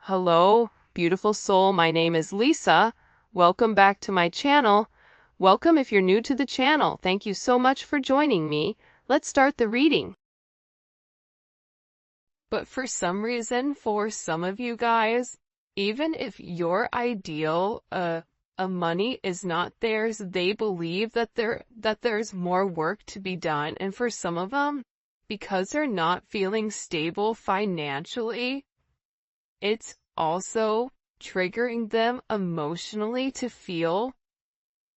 Hello, beautiful soul. My name is Lisa. Welcome back to my channel. Welcome if you're new to the channel. Thank you so much for joining me. Let's start the reading. But for some reason, for some of you guys, even if your ideal money is not theirs, they believe that there's more work to be done. And for some of them, because they're not feeling stable financially, it's also triggering them emotionally to feel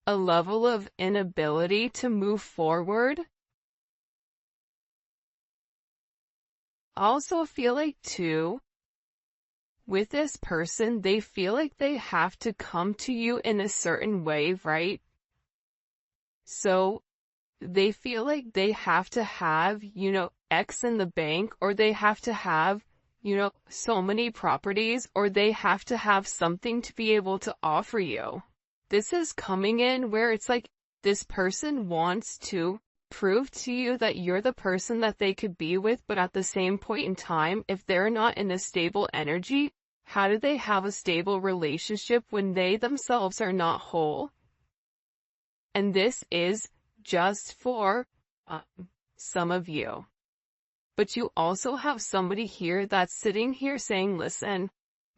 a level of inability to move forward. I also feel like too, with this person, they feel like they have to come to you in a certain way, right? So they feel like they have to have, X in the bank, or they have to have, so many properties, or they have to have something to be able to offer you. This is coming in where it's like this person wants to prove to you that you're the person that they could be with, but at the same point in time, if they're not in a stable energy, how do they have a stable relationship when they themselves are not whole? And this is just for some of you. But you also have somebody here that's sitting here saying, listen,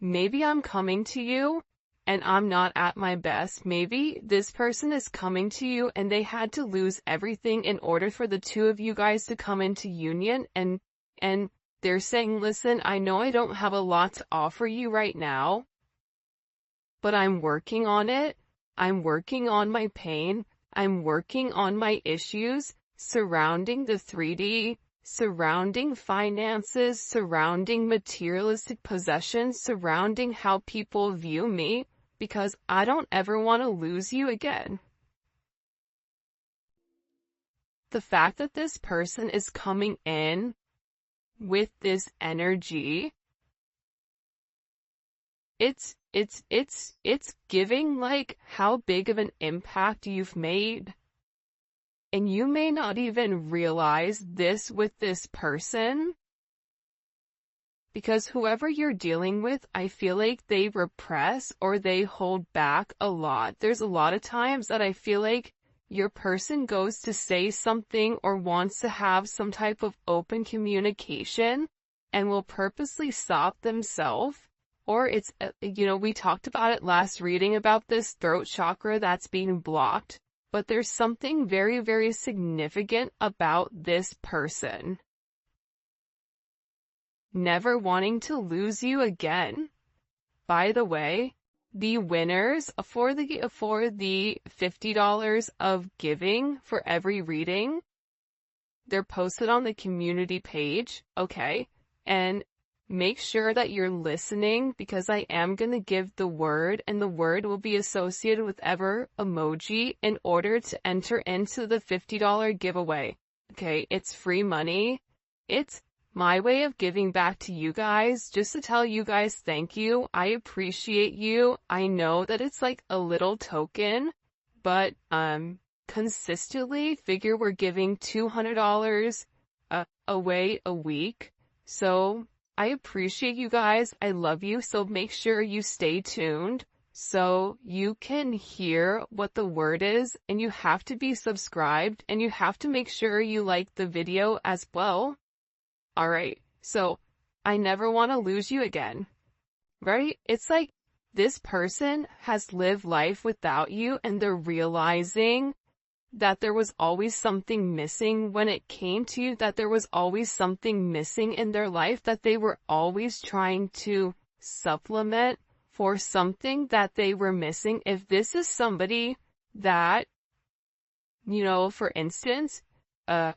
maybe I'm coming to you and I'm not at my best. Maybe this person is coming to you and they had to lose everything in order for the two of you guys to come into union. And they're saying, listen, I know I don't have a lot to offer you right now, but I'm working on it. I'm working on my pain. I'm working on my issues surrounding the 3D, surrounding finances, surrounding materialistic possessions, surrounding how people view me, because I don't ever want to lose you again. The fact that this person is coming in with this energy, it's giving like how big of an impact you've made. And you may not even realize this with this person, because whoever you're dealing with, I feel like they repress or they hold back a lot. There's a lot of times that I feel like your person goes to say something or wants to have some type of open communication and will purposely stop themselves. Or it's, we talked about it last reading about this throat chakra that's being blocked. But there's something very, very significant about this person never wanting to lose you again. By the way, the winners for the $50 of giving for every reading, they're posted on the community page, okay? And make sure that you're listening, because I am going to give the word, and the word will be associated with ever emoji in order to enter into the $50 giveaway. Okay, it's free money. It's my way of giving back to you guys, just to tell you guys thank you. I appreciate you. I know that it's like a little token, but consistently figure we're giving $200 away a week. So I appreciate you guys. I love you. So make sure you stay tuned so you can hear what the word is, and you have to be subscribed, and you have to make sure you like the video as well. All right. So I never want to lose you again, right? It's like this person has lived life without you, and they're realizing that there was always something missing when it came to you, that there was always something missing in their life, that they were always trying to supplement for something that they were missing. If this is somebody that, for instance, I'm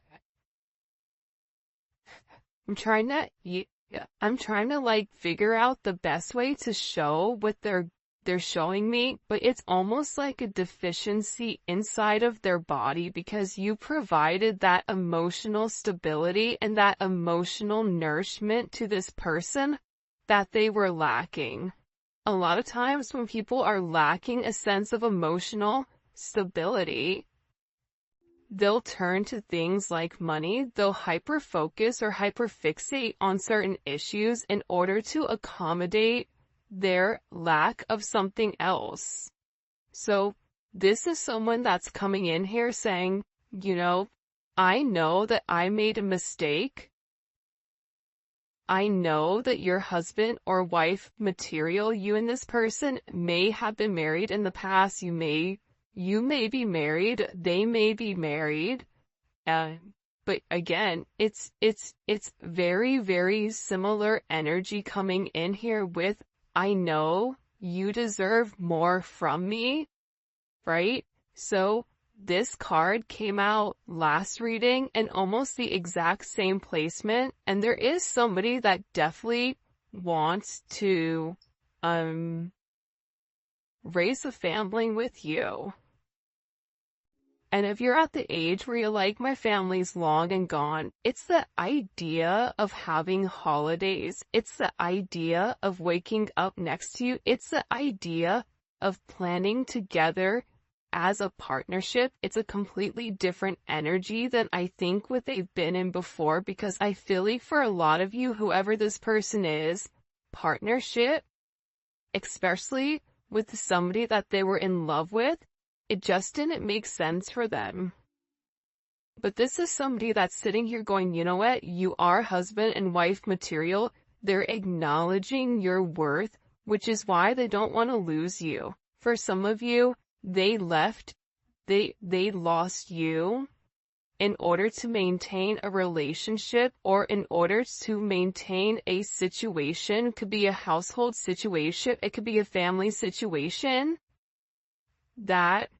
trying to like figure out the best way to show what they're showing me, but it's almost like a deficiency inside of their body, because you provided that emotional stability and that emotional nourishment to this person that they were lacking. A lot of times when people are lacking a sense of emotional stability, they'll turn to things like money. They'll hyper-focus or hyper-fixate on certain issues in order to accommodate their lack of something else. So this is someone that's coming in here saying, I know that I made a mistake. I know that your husband or wife material, you and this person may have been married in the past. You may be married. They may be married. But again, it's very, very similar energy coming in here with, I know you deserve more from me, right? So this card came out last reading and almost the exact same placement. And there is somebody that definitely wants to, raise a family with you. And if you're at the age where you're like, my family's long and gone, it's the idea of having holidays. It's the idea of waking up next to you. It's the idea of planning together as a partnership. It's a completely different energy than I think what they've been in before, because I feel like for a lot of you, whoever this person is, partnership, especially with somebody that they were in love with, it just didn't make sense for them. But this is somebody that's sitting here going, you know what? You are husband and wife material. They're acknowledging your worth, which is why they don't want to lose you. For some of you, they left, they lost you in order to maintain a relationship or in order to maintain a situation. It could be a household situation. It could be a family situation that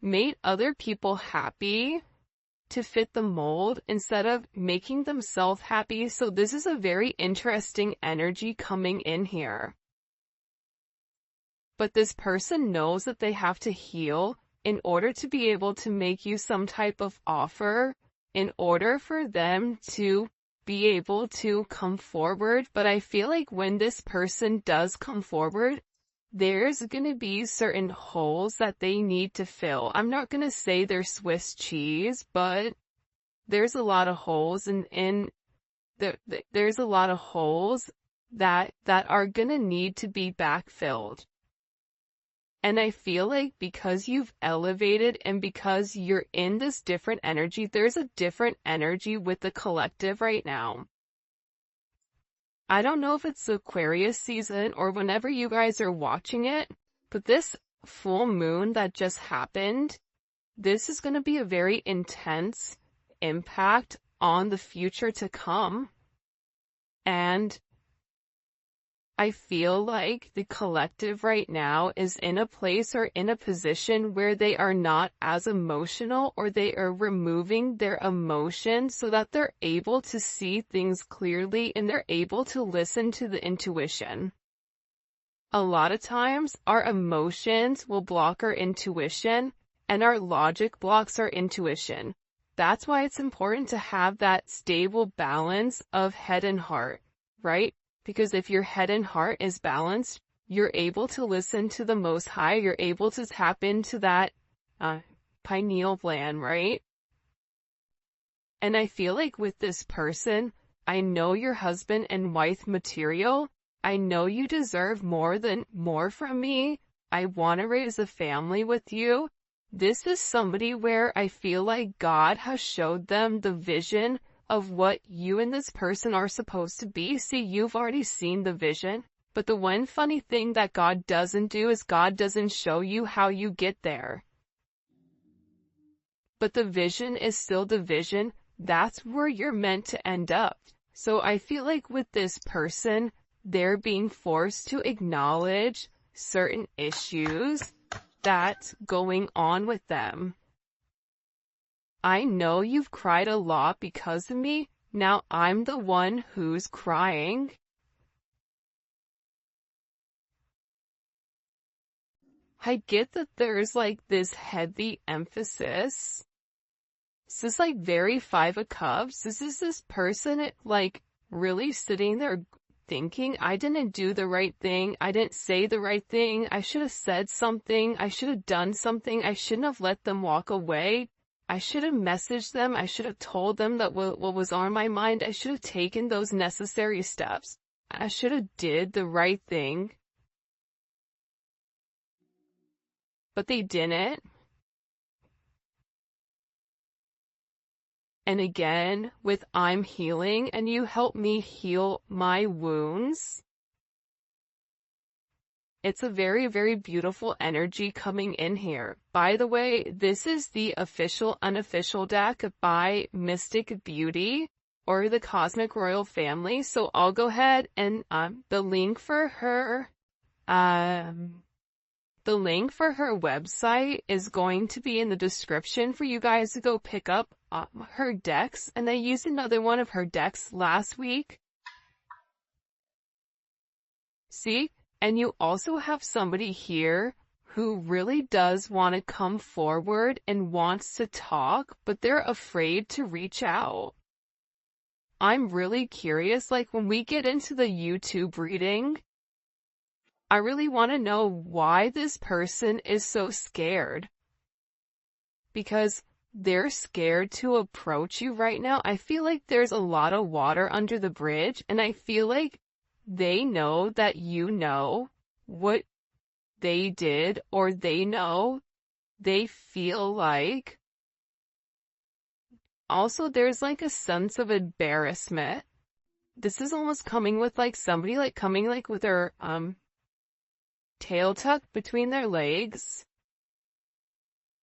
made other people happy to fit the mold instead of making themselves happy. So this is a very interesting energy coming in here. But this person knows that they have to heal in order to be able to make you some type of offer, in order for them to be able to come forward. But I feel like when this person does come forward, there's going to be certain holes that they need to fill. I'm not going to say they're Swiss cheese, but there's a lot of holes there's a lot of holes that are going to need to be backfilled. And I feel like because you've elevated and because you're in this different energy, there's a different energy with the collective right now. I don't know if it's Aquarius season or whenever you guys are watching it, but this full moon that just happened, this is going to be a very intense impact on the future to come. And I feel like the collective right now is in a place or in a position where they are not as emotional, or they are removing their emotions so that they're able to see things clearly and they're able to listen to the intuition. A lot of times our emotions will block our intuition and our logic blocks our intuition. That's why it's important to have that stable balance of head and heart, right? Because if your head and heart is balanced, you're able to listen to the Most High. You're able to tap into that pineal gland, right? And I feel like with this person, I know your husband and wife material. I know you deserve more from me. I want to raise a family with you. This is somebody where I feel like God has showed them the vision of what you and this person are supposed to be. See, you've already seen the vision, but the one funny thing that God doesn't do is God doesn't show you how you get there. But the vision is still the vision. That's where you're meant to end up. So I feel like with this person, they're being forced to acknowledge certain issues that's going on with them. I know you've cried a lot because of me. Now I'm the one who's crying. I get that there's like this heavy emphasis. This is like very Five of Cups. This is this person like really sitting there thinking, I didn't do the right thing. I didn't say the right thing. I should have said something. I should have done something. I shouldn't have let them walk away. I should have messaged them. I should have told them that what was on my mind. I should have taken those necessary steps. I should have did the right thing. but they didn't. And again, with I'm healing and you help me heal my wounds. It's a very, very beautiful energy coming in here. By the way, this is the official unofficial deck by Mystic Beauty or the Cosmic Royal Family. So I'll go ahead and the link for her website is going to be in the description for you guys to go pick up her decks. And I used another one of her decks last week. See? And you also have somebody here who really does want to come forward and wants to talk, but they're afraid to reach out. I'm really curious, like when we get into the YouTube reading, I really want to know why this person is so scared. Because they're scared to approach you right now. I feel like there's a lot of water under the bridge, and I feel like they know that you know what they did, or they know, they feel like. Also, there's like a sense of embarrassment. This is almost coming with like somebody like coming like with their tail tucked between their legs.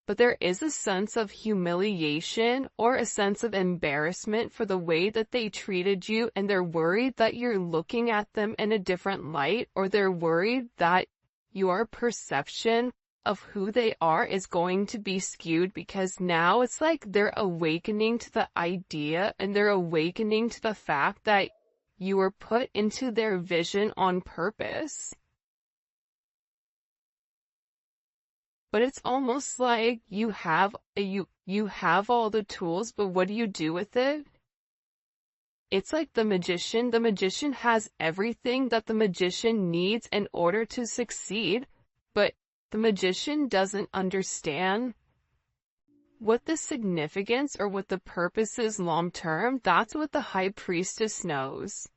But there is a sense of humiliation or a sense of embarrassment for the way that they treated you, and they're worried that you're looking at them in a different light, or they're worried that your perception of who they are is going to be skewed, because now it's like they're awakening to the idea and they're awakening to the fact that you were put into their vision on purpose. But it's almost like you have all the tools, but what do you do with it? It's like the magician. The magician has everything that the magician needs in order to succeed, but the magician doesn't understand what the significance or what the purpose is long term. That's what the high priestess knows.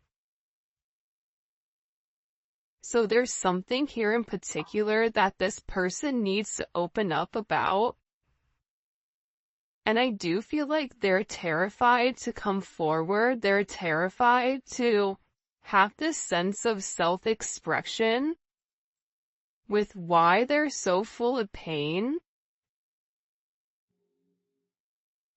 So there's something here in particular that this person needs to open up about. And I do feel like they're terrified to come forward. They're terrified to have this sense of self-expression with why they're so full of pain.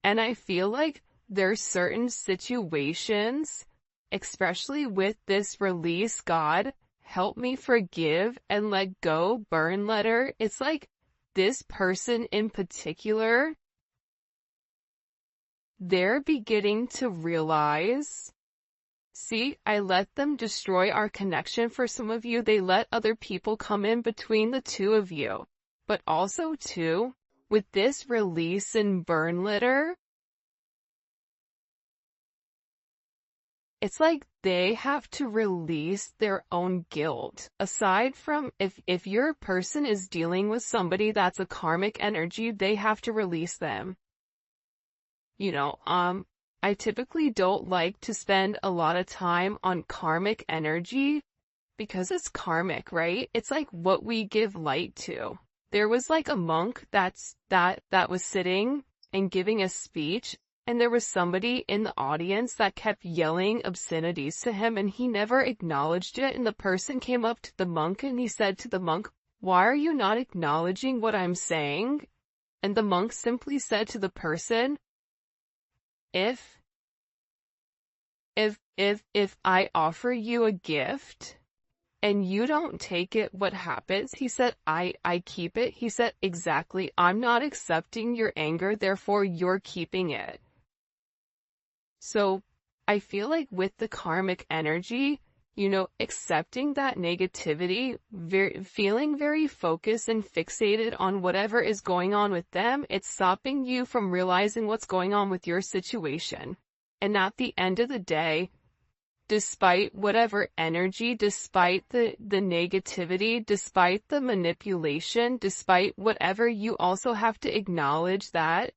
And I feel like there's certain situations, especially with this release, God, help me forgive and let go burn letter. It's like this person in particular, they're beginning to realize, see, I let them destroy our connection. For some of you, they let other people come in between the two of you. But also too, with this release and burn letter, it's like they have to release their own guilt. Aside from if your person is dealing with somebody that's a karmic energy, they have to release them. You know, I typically don't like to spend a lot of time on karmic energy because it's karmic, right? It's like what we give light to. There was like a monk that was sitting and giving a speech, and there was somebody in the audience that kept yelling obscenities to him, and he never acknowledged it. And the person came up to the monk and he said to the monk, "Why are you not acknowledging what I'm saying?" And the monk simply said to the person, If I offer you a gift and you don't take it, what happens? He said, I keep it. He said, exactly. I'm not accepting your anger, therefore you're keeping it. So I feel like with the karmic energy, you know, accepting that negativity, feeling very focused and fixated on whatever is going on with them, it's stopping you from realizing what's going on with your situation. And at the end of the day, despite whatever energy, despite the negativity, despite the manipulation, despite whatever, you also have to acknowledge that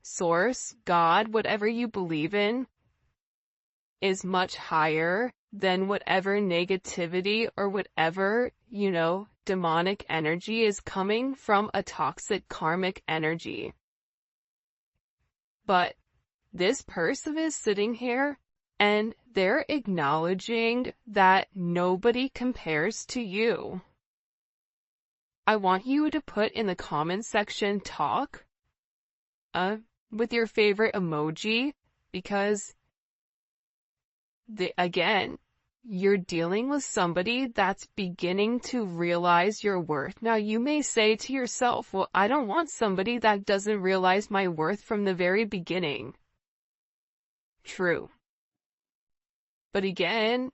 Source, God, whatever you believe in, is much higher than whatever negativity or whatever, you know, demonic energy is coming from a toxic karmic energy. But this person is sitting here and they're acknowledging that nobody compares to you. I want you to put in the comment section talk with your favorite emoji, because again, you're dealing with somebody that's beginning to realize your worth. Now, you may say to yourself, well, I don't want somebody that doesn't realize my worth from the very beginning. True. But again,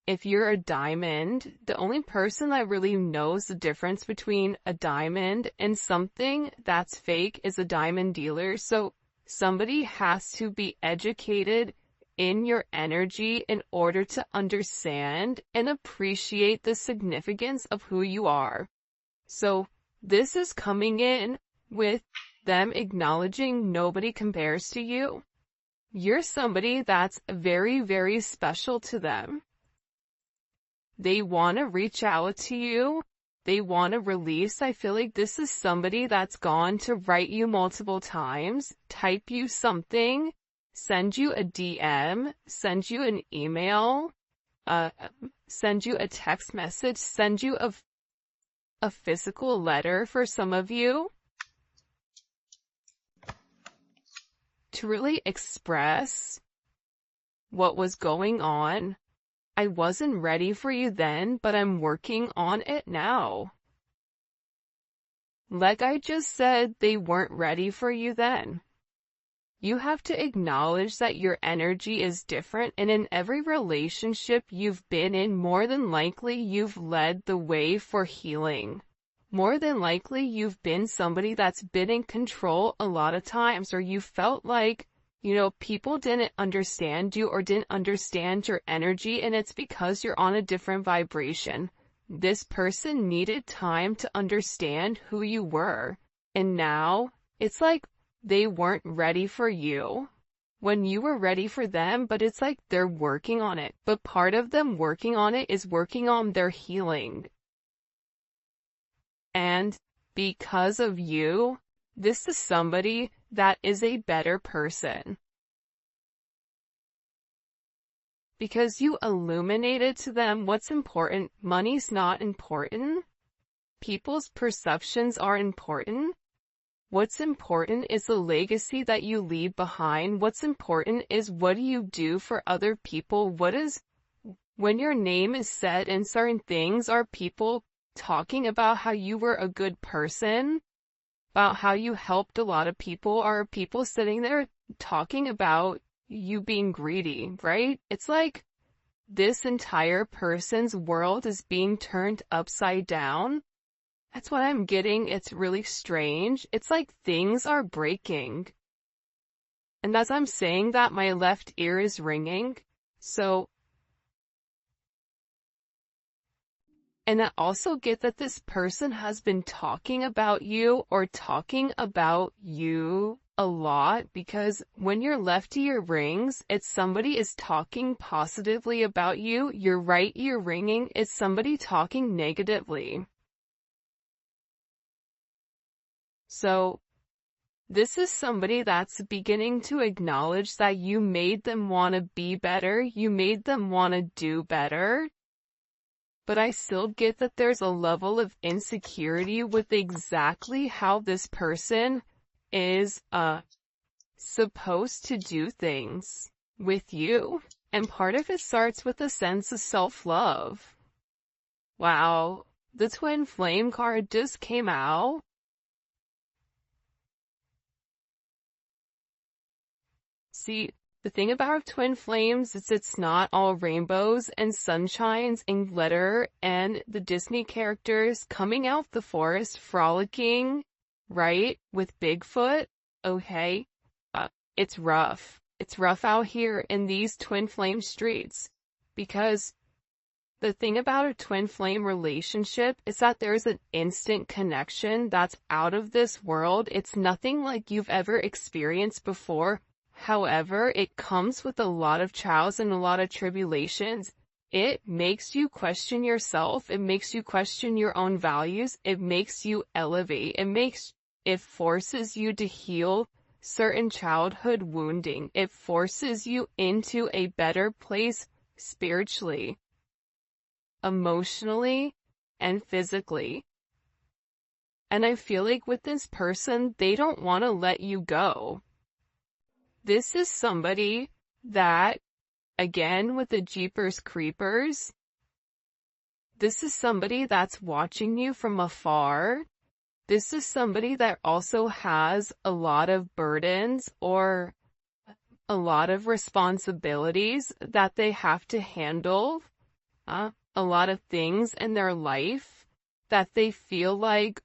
if you're a diamond, the only person that really knows the difference between a diamond and something that's fake is a diamond dealer. So somebody has to be educated in your energy in order to understand and appreciate the significance of who you are. So this is coming in with them acknowledging nobody compares to you. You're somebody that's very, very special to them. They want to reach out to you. They want to release. I feel like this is somebody that's gone to write you multiple times, type you something, send you a DM, send you an email, send you a text message, send you a physical letter for some of you, to really express what was going on. I wasn't ready for you then, but I'm working on it now. Like I just said, they weren't ready for you then. You have to acknowledge that your energy is different, and in every relationship you've been in, more than likely you've led the way for healing. More than likely you've been somebody that's been in control a lot of times, or you felt like, people didn't understand you or didn't understand your energy, and it's because you're on a different vibration. This person needed time to understand who you were, and now it's like they weren't ready for you when you were ready for them, but it's like they're working on it. But part of them working on it is working on their healing. And because of you, this is somebody that is a better person. Because you illuminated to them what's important. Money's not important. People's perceptions are important. What's important is the legacy that you leave behind. What's important is what do you do for other people? When your name is said in certain things, are people talking about how you were a good person? About how you helped a lot of people? Are people sitting there talking about you being greedy, right? It's like this entire person's world is being turned upside down. That's what I'm getting. It's really strange. It's like things are breaking. And as I'm saying that, my left ear is ringing. And I also get that this person has been talking about you or talking about you a lot, because when your left ear rings, it's somebody is talking positively about you. Your right ear ringing is somebody talking negatively. So this is somebody that's beginning to acknowledge that you made them want to be better. You made them want to do better. But I still get that there's a level of insecurity with exactly how this person is supposed to do things with you. And part of it starts with a sense of self-love. Wow, the twin flame card just came out. See, the thing about twin flames is it's not all rainbows and sunshines and glitter and the Disney characters coming out the forest frolicking, right, with Bigfoot. Okay, it's rough. It's rough out here in these twin flame streets, because the thing about a twin flame relationship is that there's an instant connection that's out of this world. It's nothing like you've ever experienced before. However, it comes with a lot of trials and a lot of tribulations. it makes you question yourself. It makes you question your own values. It makes you elevate. It forces you to heal certain childhood wounding. It forces you into a better place spiritually, emotionally, and physically. And I feel like with this person, they don't want to let you go. This is somebody that, again, with the Jeepers Creepers, this is somebody that's watching you from afar. This is somebody that also has a lot of burdens or a lot of responsibilities that they have to handle, a lot of things in their life that they feel like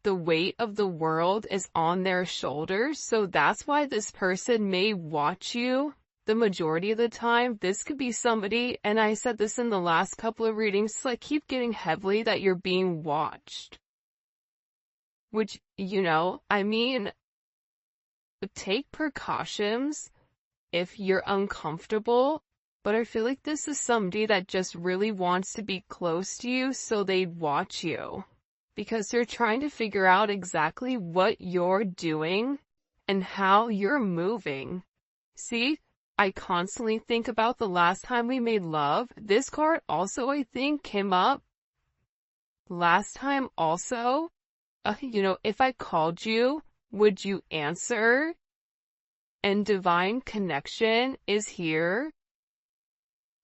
the weight of the world is on their shoulders. So that's why this person may watch you the majority of the time. This could be somebody, and I said this in the last couple of readings, like keep getting heavily that you're being watched. Which, I mean, take precautions if you're uncomfortable, but I feel like this is somebody that just really wants to be close to you, so they'd watch you. Because they're trying to figure out exactly what you're doing and how you're moving. See, I constantly think about the last time we made love. This card also, I think, came up last time also. If I called you, would you answer? And divine connection is here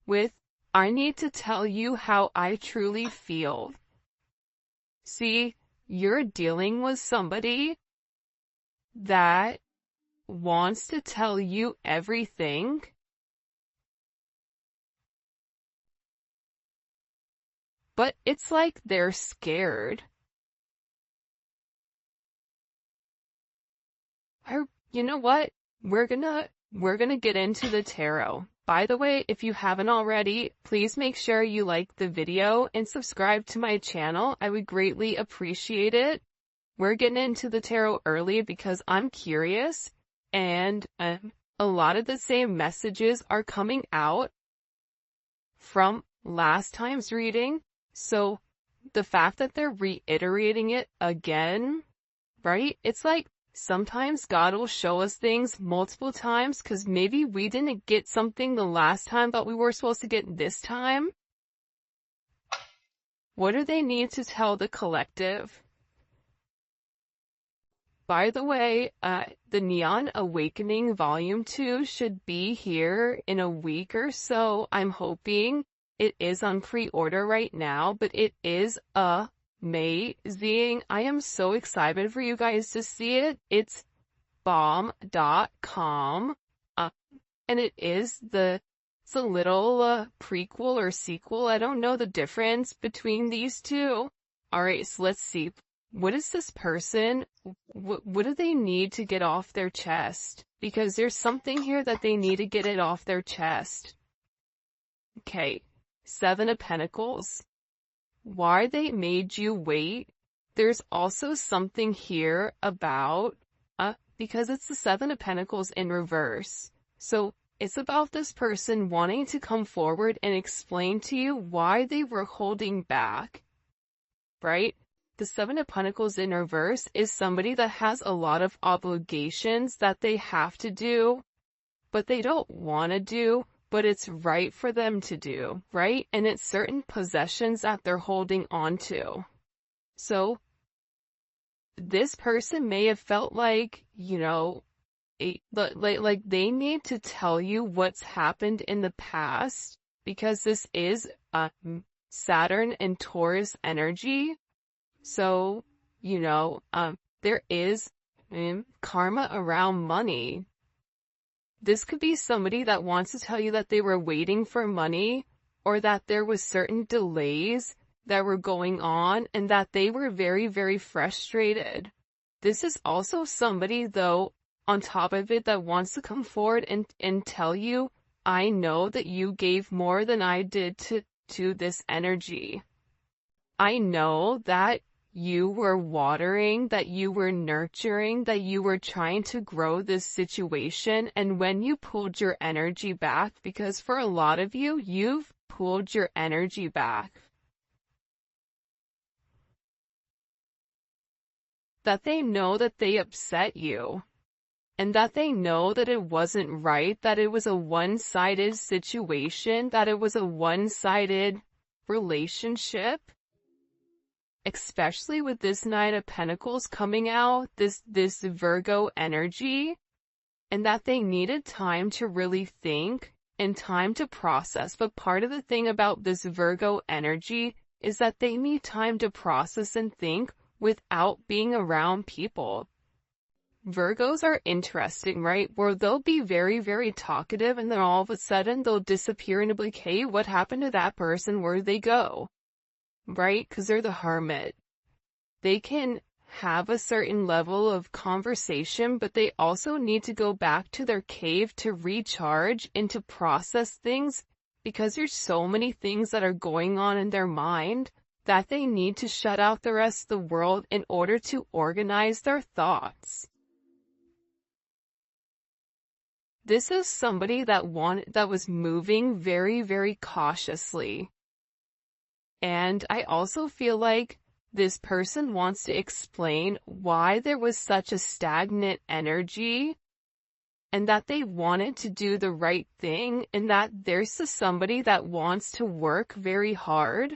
with, I need to tell you how I truly feel. See, you're dealing with somebody that wants to tell you everything, but it's like they're scared. You know what? We're gonna get into the tarot. By the way, if you haven't already, please make sure you like the video and subscribe to my channel. I would greatly appreciate it. We're getting into the tarot early because I'm curious, and a lot of the same messages are coming out from last time's reading. So the fact that they're reiterating it again, right? It's like sometimes God will show us things multiple times because maybe we didn't get something the last time but we were supposed to get this time. What do they need to tell the collective? By the way, the Neon Awakening Volume 2 should be here in a week or so. I'm hoping. It is on pre-order right now, but it is amazing. I am so excited for you guys to see it. It's bomb.com, and it's a little prequel or sequel. I don't know the difference between these two. Alright, so let's see. What is this person? What do they need to get off their chest? Because there's something here that they need to get it off their chest. Okay, 7 of Pentacles. Why they made you wait? There's also something here about, because it's the 7 of Pentacles in reverse. So it's about this person wanting to come forward and explain to you why they were holding back, right? The 7 of Pentacles in reverse is somebody that has a lot of obligations that they have to do, but they don't want to do, but it's right for them to do, right? And it's certain possessions that they're holding on to. So this person may have felt like, like they need to tell you what's happened in the past, because this is Saturn and Taurus energy. So, there is karma around money. This could be somebody that wants to tell you that they were waiting for money, or that there was certain delays that were going on and that they were very, very frustrated. This is also somebody, though, on top of it, that wants to come forward and tell you, I know that you gave more than I did to this energy. I know that you were watering, that you were nurturing, that you were trying to grow this situation, and when you pulled your energy back, because for a lot of you, pulled your energy back. That they know that they upset you. And that they know that it wasn't right, that it was a one-sided situation, that it was a one-sided relationship. Especially with this Nine of Pentacles coming out, this Virgo energy, and that they needed time to really think and time to process. But part of the thing about this Virgo energy is that they need time to process and think without being around people. Virgos are interesting, right? Where they'll be very, very talkative and then all of a sudden they'll disappear and be like, hey, what happened to that person? Where'd they go? Right? Because they're the hermit. They can have a certain level of conversation, but they also need to go back to their cave to recharge and to process things, because there's so many things that are going on in their mind that they need to shut out the rest of the world in order to organize their thoughts. This is somebody that was moving very, very cautiously. And I also feel like this person wants to explain why there was such a stagnant energy, and that they wanted to do the right thing, and that there's somebody that wants to work very hard,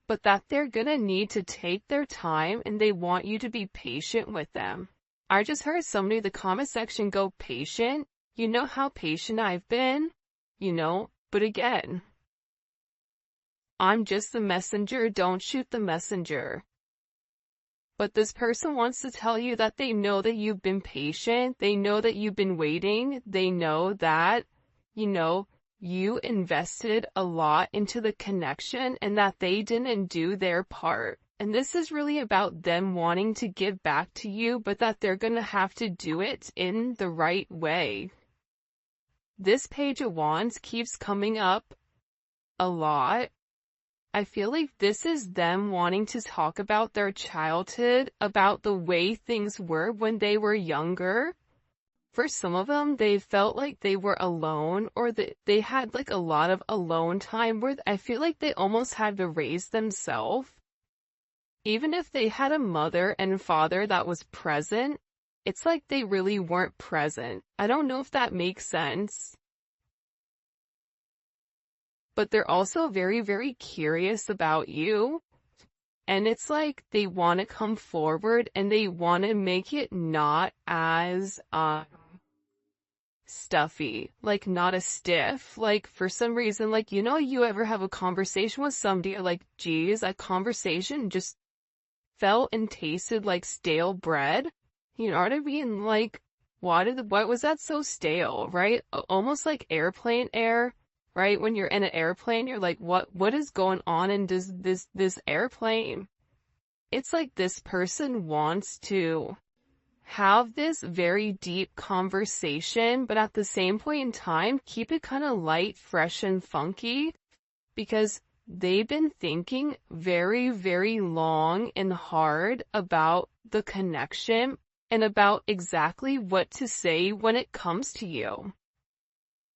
but that they're gonna need to take their time and they want you to be patient with them. I just heard somebody in the comment section go, patient? You know how patient I've been? But again, I'm just the messenger, don't shoot the messenger. But this person wants to tell you that they know that you've been patient, they know that you've been waiting, they know that, you invested a lot into the connection and that they didn't do their part. And this is really about them wanting to give back to you, but that they're gonna have to do it in the right way. This Page of Wands keeps coming up a lot. I feel like this is them wanting to talk about their childhood, about the way things were when they were younger. For some of them, they felt like they were alone, or that they had like a lot of alone time where I feel like they almost had to raise themselves. Even if they had a mother and father that was present, it's like they really weren't present. I don't know if that makes sense. But they're also very, very curious about you. And it's like they want to come forward and they want to make it not as stuffy, like not as stiff. Like for some reason, like, you ever have a conversation with somebody, like, geez, that conversation just felt and tasted like stale bread. You know what I mean? Like, what was that so stale, right? Almost like airplane air. Right? When you're in an airplane, you're like, what is going on in this airplane? It's like this person wants to have this very deep conversation, but at the same point in time, keep it kind of light, fresh, and funky, because they've been thinking very, very long and hard about the connection and about exactly what to say when it comes to you.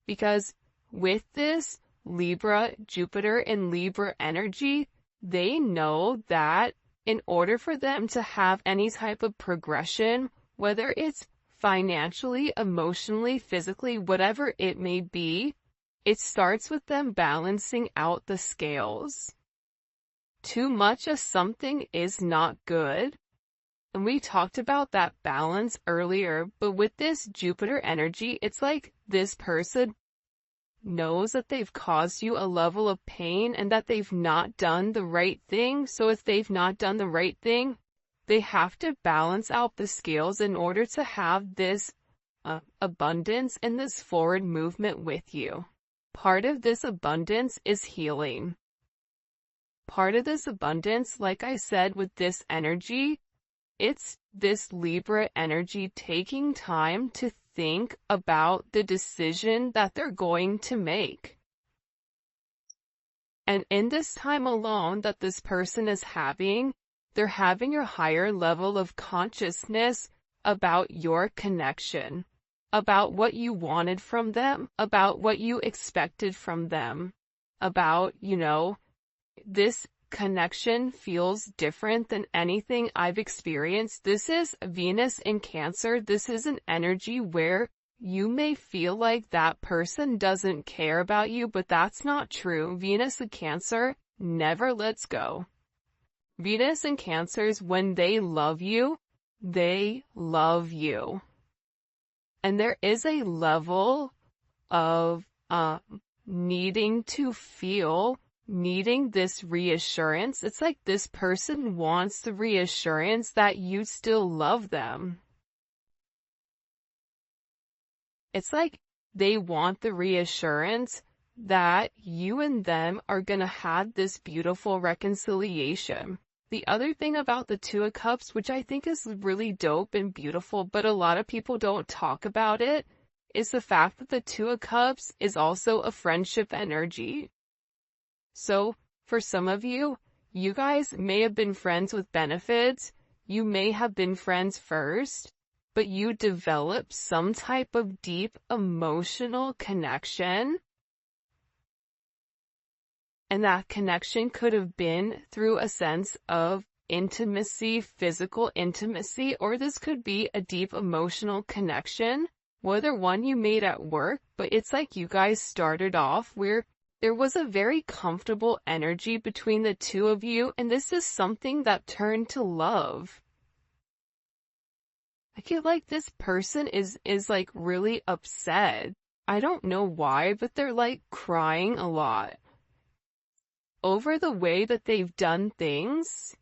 Because with this Libra, Jupiter, and Libra energy, they know that in order for them to have any type of progression, whether it's financially, emotionally, physically, whatever it may be, it starts with them balancing out the scales. Too much of something is not good. And we talked about that balance earlier, but with this Jupiter energy, it's like this person knows that they've caused you a level of pain and that they've not done the right thing. So if they've not done the right thing, they have to balance out the scales in order to have this abundance and this forward movement with you. Part of this abundance is healing. Part of this abundance, like I said, with this energy, it's this Libra energy taking time to think about the decision that they're going to make. And in this time alone that this person is having, they're having a higher level of consciousness about your connection, about what you wanted from them, about what you expected from them. about, this connection feels different than anything I've experienced. This is Venus in Cancer. This is an energy where you may feel like that person doesn't care about you, but that's not true. Venus in Cancer never lets go. Venus in Cancers, when they love you, they love you. And there is a level of needing this reassurance. It's like this person wants the reassurance that you still love them. It's like they want the reassurance that you and them are gonna have this beautiful reconciliation. The other thing about the Two of Cups, which I think is really dope and beautiful, but a lot of people don't talk about it, is the fact that the Two of Cups is also a friendship energy. So, for some of you, you guys may have been friends with benefits, you may have been friends first, but you develop some type of deep emotional connection. And that connection could have been through a sense of intimacy, physical intimacy, or this could be a deep emotional connection, whether one you made at work, but it's like you guys started off where there was a very comfortable energy between the two of you, and this is something that turned to love. I feel like this person is like really upset. I don't know why, but they're like crying a lot over the way that they've done things.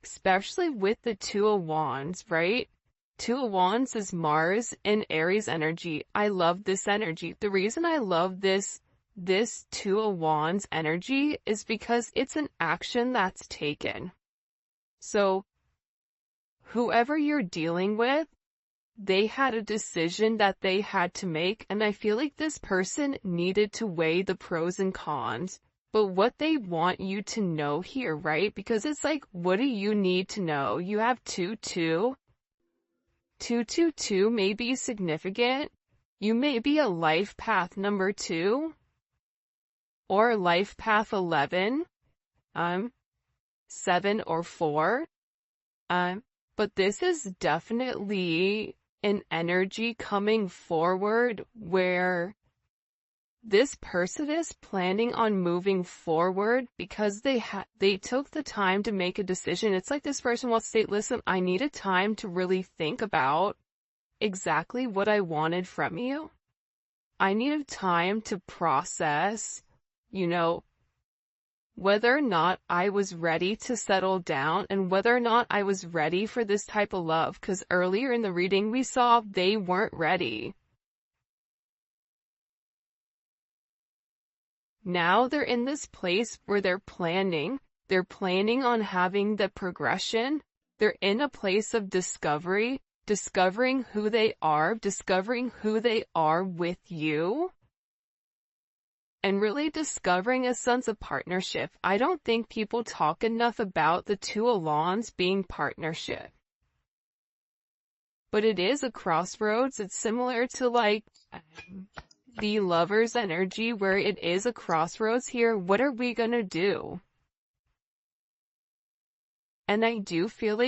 Especially with the Two of Wands, right? Two of Wands is Mars and Aries energy. I love this energy. The reason I love this Two of Wands energy is because it's an action that's taken. So, whoever you're dealing with, they had a decision that they had to make, and I feel like this person needed to weigh the pros and cons. But what they want you to know here, right? Because it's like, what do you need to know? You have 2-2. 2-2-2 may be significant. You may be a life path number 2. Or life path 11. 7 or 4. But this is definitely an energy coming forward where this person is planning on moving forward because they took the time to make a decision. It's like this person wants to say, listen, I needed time to really think about exactly what I wanted from you. I needed time to process, whether or not I was ready to settle down and whether or not I was ready for this type of love. Because earlier in the reading we saw they weren't ready. Now they're in this place where they're planning on having the progression. They're in a place of discovery, discovering who they are with you, and really discovering a sense of partnership. I don't think people talk enough about the Two of Wands being partnership. But it is a crossroads. It's similar to like the Lover's energy where it is a crossroads here. What are we gonna do? And I do feel like